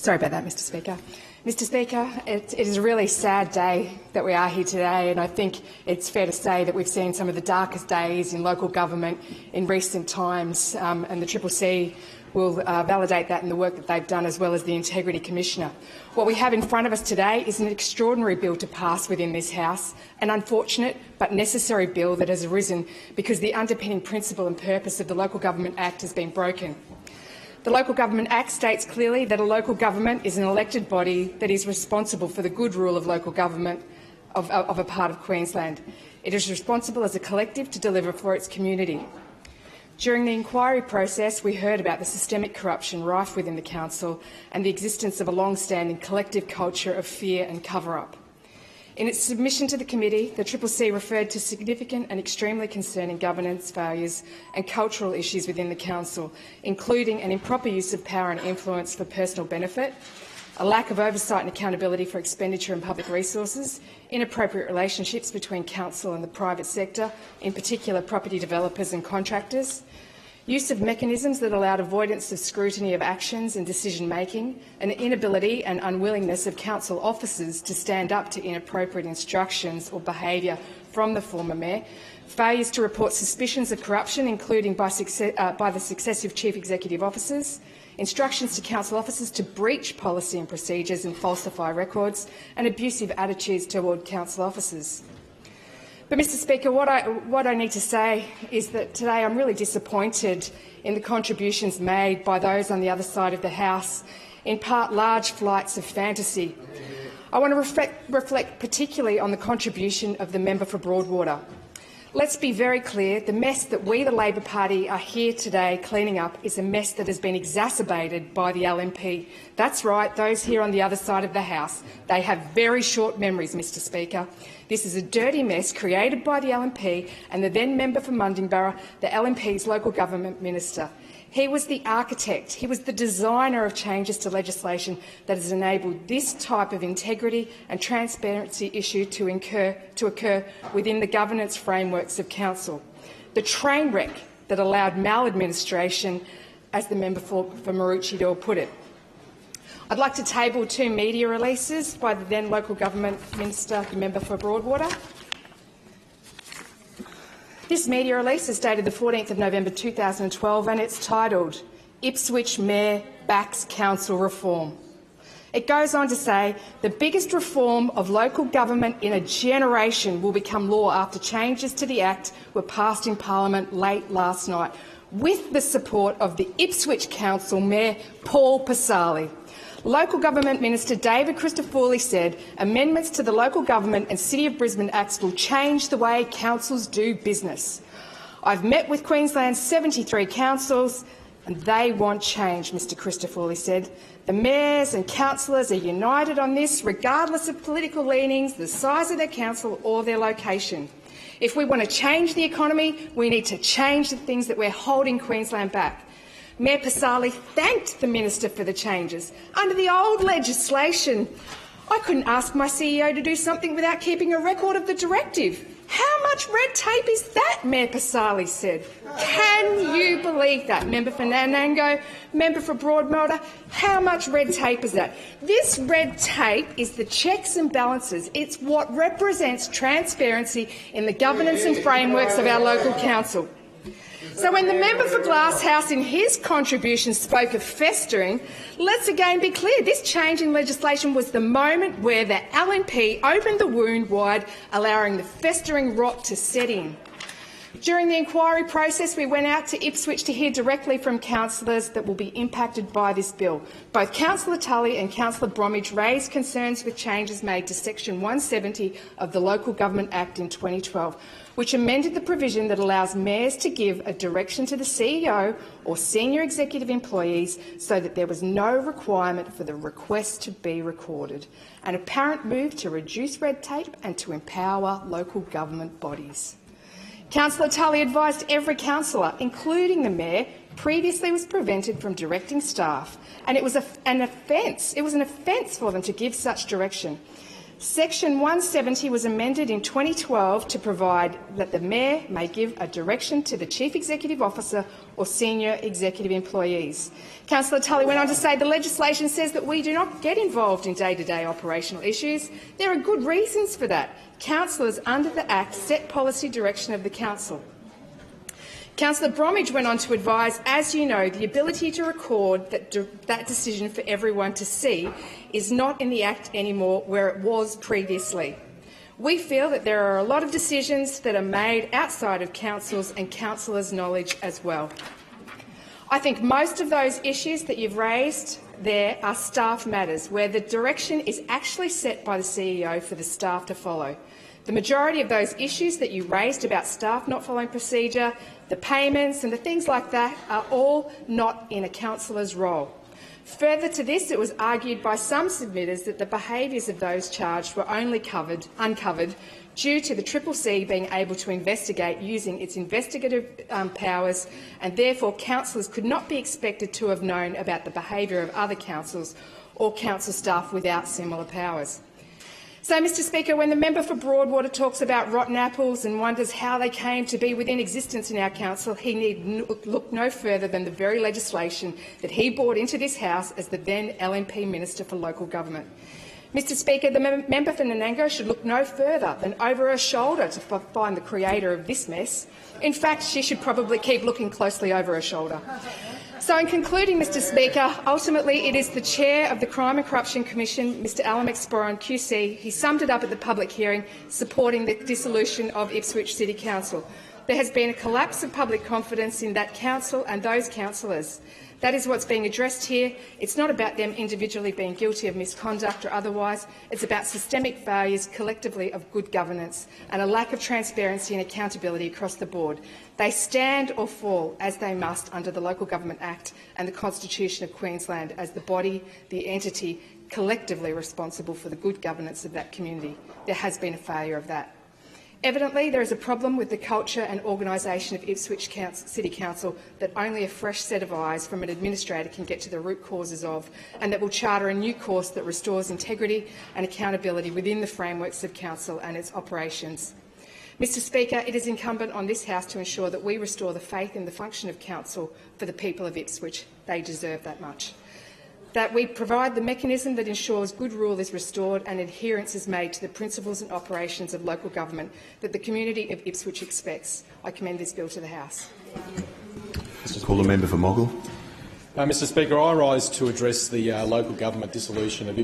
Sorry about that, Mr Speaker. Mr Speaker, it is a really sad day that we are here today, and I think it's fair to say that we've seen some of the darkest days in local government in recent times, and the CCC will validate that in the work that they've done, as well as the Integrity Commissioner. What we have in front of us today is an extraordinary bill to pass within this House, an unfortunate but necessary bill that has arisen because the underpinning principle and purpose of the Local Government Act has been broken. The Local Government Act states clearly that a local government is an elected body that is responsible for the good rule of local government of a part of Queensland. It is responsible as a collective to deliver for its community. During the inquiry process, we heard about the systemic corruption rife within the council and the existence of a long-standing collective culture of fear and cover-up. In its submission to the committee, the CCC referred to significant and extremely concerning governance failures and cultural issues within the council, including an improper use of power and influence for personal benefit, a lack of oversight and accountability for expenditure and public resources, inappropriate relationships between council and the private sector, in particular property developers and contractors, use of mechanisms that allowed avoidance of scrutiny of actions and decision-making, an inability and unwillingness of council officers to stand up to inappropriate instructions or behaviour from the former mayor, failures to report suspicions of corruption, including by the successive chief executive officers, instructions to council officers to breach policy and procedures and falsify records, and abusive attitudes toward council officers. But, Mr Speaker, what I need to say is that today I'm really disappointed in the contributions made by those on the other side of the House, in part large flights of fantasy. I want to reflect particularly on the contribution of the member for Broadwater. Let's be very clear, the mess that we, the Labor Party, are here today cleaning up is a mess that has been exacerbated by the LNP. That's right, those here on the other side of the House, they have very short memories, Mr Speaker. This is a dirty mess created by the LNP and the then member for Mundingburra, the LNP's local government minister. He was the architect, he was the designer of changes to legislation that has enabled this type of integrity and transparency issue to occur within the governance frameworks of council. The train wreck that allowed maladministration, as the member for Maroochydore put it. I'd like to table two media releases by the then local government minister, the member for Broadwater. This media release is dated the 14th of November 2012 and it's titled, "Ipswich Mayor Backs Council Reform." It goes on to say, the biggest reform of local government in a generation will become law after changes to the Act were passed in Parliament late last night, with the support of the Ipswich Council Mayor Paul Pasali. Local Government Minister David Christofouli said amendments to the Local Government and City of Brisbane Acts will change the way councils do business. I've met with Queensland's 73 councils and they want change, Mr Christofouli said. The mayors and councillors are united on this, regardless of political leanings, the size of their council or their location. If we want to change the economy, we need to change the things that we're holding Queensland back. Mayor Pasali thanked the minister for the changes. Under the old legislation, I couldn't ask my CEO to do something without keeping a record of the directive. How much red tape is that, Mayor Pasali said. Can you believe that? Member for Nanango, member for Broadwater, how much red tape is that? This red tape is the checks and balances. It's what represents transparency in the governance and frameworks of our local council. So when the member for Glasshouse in his contribution spoke of festering, let's again be clear, this change in legislation was the moment where the LNP opened the wound wide, allowing the festering rot to set in. During the inquiry process, we went out to Ipswich to hear directly from councillors that will be impacted by this bill. Both Councillor Tully and Councillor Bromwich raised concerns with changes made to Section 170 of the Local Government Act in 2012, which amended the provision that allows mayors to give a direction to the CEO or senior executive employees so that there was no requirement for the request to be recorded, an apparent move to reduce red tape and to empower local government bodies. Councillor Tully advised every councillor, including the mayor, previously was prevented from directing staff, and it was an offence for them to give such direction. Section 170 was amended in 2012 to provide that the Mayor may give a direction to the Chief Executive Officer or senior executive employees. Councillor Tully went on to say the legislation says that we do not get involved in day-to-day operational issues. There are good reasons for that. Councillors under the Act set policy direction of the Council. Councillor Bromwich went on to advise, as you know, the ability to record that decision for everyone to see is not in the Act anymore where it was previously. We feel that there are a lot of decisions that are made outside of councils and councillors' knowledge as well. I think most of those issues that you've raised there are staff matters, where the direction is actually set by the CEO for the staff to follow. The majority of those issues that you raised about staff not following procedure, the payments and the things like that are all not in a councillor's role. Further to this, it was argued by some submitters that the behaviours of those charged were only uncovered due to the CCC being able to investigate using its investigative powers, and therefore councillors could not be expected to have known about the behaviour of other councils or council staff without similar powers. So, Mr Speaker, when the member for Broadwater talks about rotten apples and wonders how they came to be within existence in our council, he need look no further than the very legislation that he brought into this House as the then LNP Minister for Local Government. Mr Speaker, the member for Nanango should look no further than over her shoulder to find the creator of this mess. In fact, she should probably keep looking closely over her shoulder. So, in concluding, Mr Speaker, ultimately it is the Chair of the Crime and Corruption Commission, Mr Alan McSporran QC. He summed it up at the public hearing, supporting the dissolution of Ipswich City Council. There has been a collapse of public confidence in that council and those councillors. That is what's being addressed here. It's not about them individually being guilty of misconduct or otherwise. It's about systemic failures collectively of good governance and a lack of transparency and accountability across the board. They stand or fall, as they must, under the Local Government Act and the Constitution of Queensland as the body, the entity, collectively responsible for the good governance of that community. There has been a failure of that. Evidently, there is a problem with the culture and organisation of Ipswich City Council that only a fresh set of eyes from an administrator can get to the root causes of, and that will charter a new course that restores integrity and accountability within the frameworks of council and its operations. Mr Speaker, it is incumbent on this House to ensure that we restore the faith in the function of council for the people of Ipswich. They deserve that much. That we provide the mechanism that ensures good rule is restored and adherence is made to the principles and operations of local government that the community of Ipswich expects. I commend this bill to the House. Call the member for Moggill. Mr Speaker, I rise to address the local government dissolution of Ipswich.